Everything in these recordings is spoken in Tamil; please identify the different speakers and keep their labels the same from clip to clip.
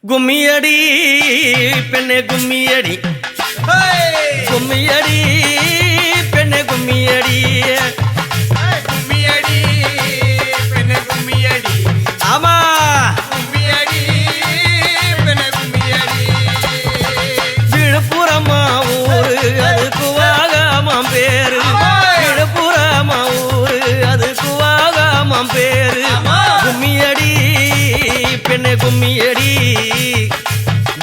Speaker 1: கும்மியடி பெண்ணே கும்மியடி கும்மியடி பெண்ணே கும்மியடி
Speaker 2: கும்மியடி பெண்ணே கும்மியடி
Speaker 1: ஆமா
Speaker 2: கும்மியடி பெண்ணே கும்மியடி
Speaker 1: விழுப்புரமா ஊரு அது குவாகாமம் பேரு விழுப்புரமா ஊரு அது குவாகாமம் பேரு கும்மியடி பெண்ணே கும்மியடி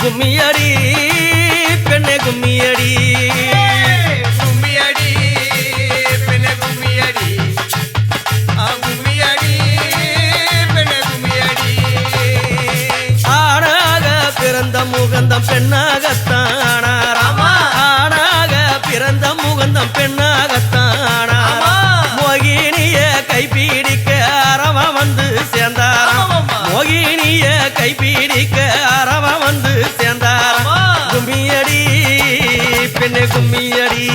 Speaker 1: கும்மியடி பெண்ணே கும்மியடி
Speaker 2: கும்மியடி பெண்ணே கும்மியடி கும்மியடி பெண்ணே கும்மியடி
Speaker 1: ஆணாக பிறந்த முகந்தம் பெண்ணாகத்தானாராமா ஆணாக பிறந்த முகந்தம் பெண்ணாகத்தானா மோகினிய கைப்பிடிக்க அரவ வந்து சேர்ந்தாராம் மோகினிய கைப்பிடிக்க அரவ வந்து சேர்ந்தாராம் கும்மியடி பெண்ணே கும்மியடி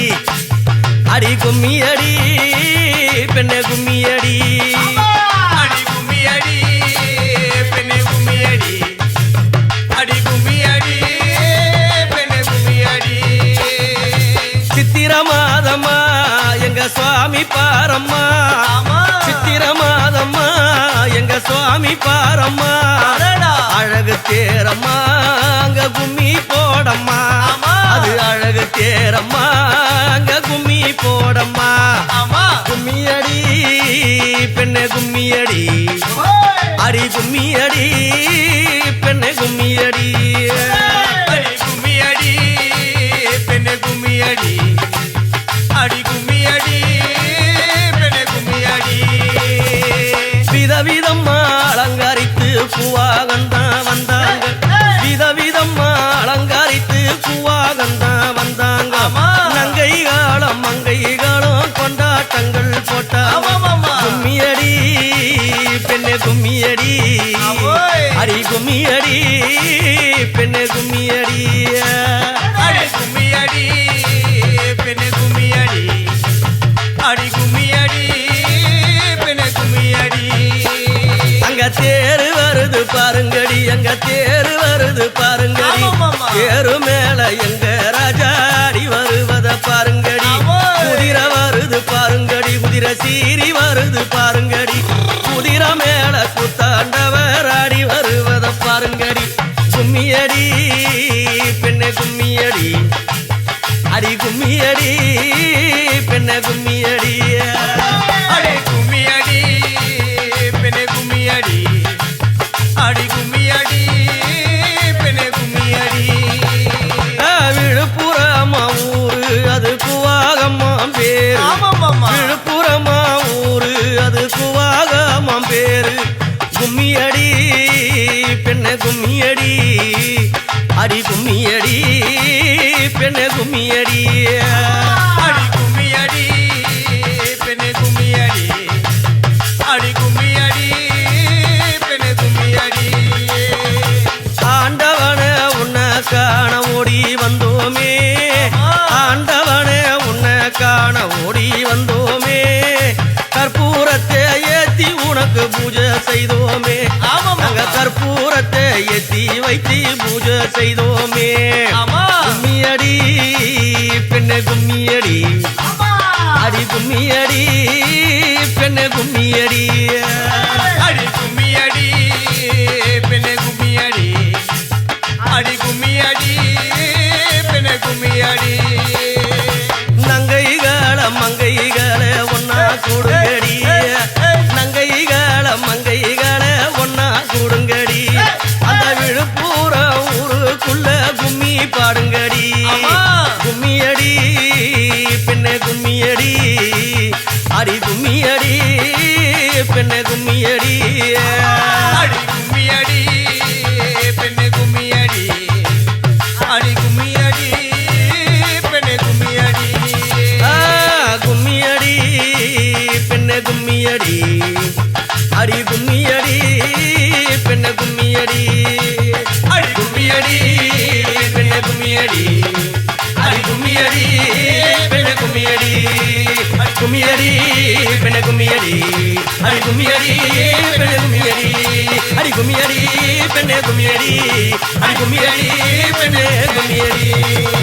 Speaker 1: அடி கும்மியடி பெண்ணே கும்மியடி
Speaker 2: அடி கும்மியடி பெண்ணே கும்மியடி அடி கும்மியடி பெண்ணே கும்மியடி
Speaker 1: சித்திர மாதம்மா எங்க சுவாமி பாரம்மா சித்திர மாதம்மா எங்க சுவாமி பாரம்மா அழகு தேரம்மா அங்க கும்மி போடம்மா அது அழகு தேரம்மா அங்க கும்மி போடம்மா கும்மியடி பெண்ணே கும்மியடி அடி கும்மியடி பெண்ணே கும்மியடி
Speaker 2: அடி கும்மியடி பெண்ணே கும்மியடி அடி கும்மியடி பெண்ணே கும்மியடி
Speaker 1: விதவிதம்மா அலங்கரித்து பூவாகந்தான் வந்தாங்க விதவிதம்மா அலங்கரித்து பூவாகந்தான் வந்தாங்க நங்கை காலம் மங்கை காலம் கொண்டாட்டங்கள் போட்டாங்க கும்மியடி பெண்ணே கும்மியடி அடி கும்மியடி பெண்ணே கும்மியடி
Speaker 2: அடி கும்மியடி பெண்ணே கும்மியடி அடி கும்மியடி பெண்ணே கும்மியடி
Speaker 1: அங்க தேரு வருது பாருங்கடி அங்க தேரு வருது பாருங்கடி தேரு மேல எங்க ராஜாடி வருவத பாருங்கடி குதிரை வருது பாருங்கடி குதிரை சீறி வருது பாருங்கடி குதிரை மேல குத்தாண்டவர் ஆடி வருவத பாருங்கடி கும்மியடி பெண்ணே கும்மியடி அடி கும்மியடி பெண்ணே கும்மியடி
Speaker 2: அடி கும்மியடி பெண்ணே கும்மியடி அடி கும்மியடி பெண்ணே கும்மியடி
Speaker 1: விழுப்புரமா ஊரு அது குவாகம்மா பேரு விழுப்புரமா ஊரு அது குவாகம்மா பேரு கும்மியடி பெண்ணே கும்மியடி அடி கும்மியடி பெண்ணே கும்மியடி
Speaker 2: அடி கும்மியடி பெண்ணே கும்மியடி அடி கும்மியடி பெண்ணே கும்மியடி
Speaker 1: ஆண்டவன உன்னை காண ஓடி வந்தோமே ஆண்டவன உன்னை காண ஓடி வந்தோமே கற்பூரத்தை ஏத்தி உனக்கு பூஜை செய்தோமே நாங்க கற்பூரத்தை ஏத்தி வைத்து பூஜை செய்தோமே கும்மியடி பெண்ணே கும்மியடி அடி கும்மியடி பெண்ணே கும்மியடி
Speaker 2: அடி கும்மியடி பெண்ணே கும்மியடி அடி கும்மியடி பெண்ணே கும்மியடி
Speaker 1: நங்கைகள மங்கைகள ஒன்னா கூடுங்கடி நங்கைகள மங்கைகள ஒன்னா கூடுங்கடி அந்த விழுப்புரம் ஊருக்குள்ள கும்மி பாடுங்கடி கும்மியடி பெண்ணே கும்மியடி அடி கும்மியடி பெண்ணே கும்மியடி
Speaker 2: அடி கும்மியடி பெண்ணே கும்மியடி அடி கும்மியடி பெண்ணே கும்மியடி
Speaker 1: கும்மியடி பெண்ணே கும்மியடி அடி கும்மியடி பெண்ணே கும்மியடி
Speaker 2: அடி கும்மியடி
Speaker 1: பெண்ணே கும்மியடி அடி கும்மியடி பெண்ணே கும்மியடி கும்மியடி பெண்ணே கும்மியடி அடி கும்மியடி பெண்ணே கும்மியடி அடி கும்மியடி பெண்ணே கும்மியடி அடி கும்மியடி பெண்ணே கும்மியடி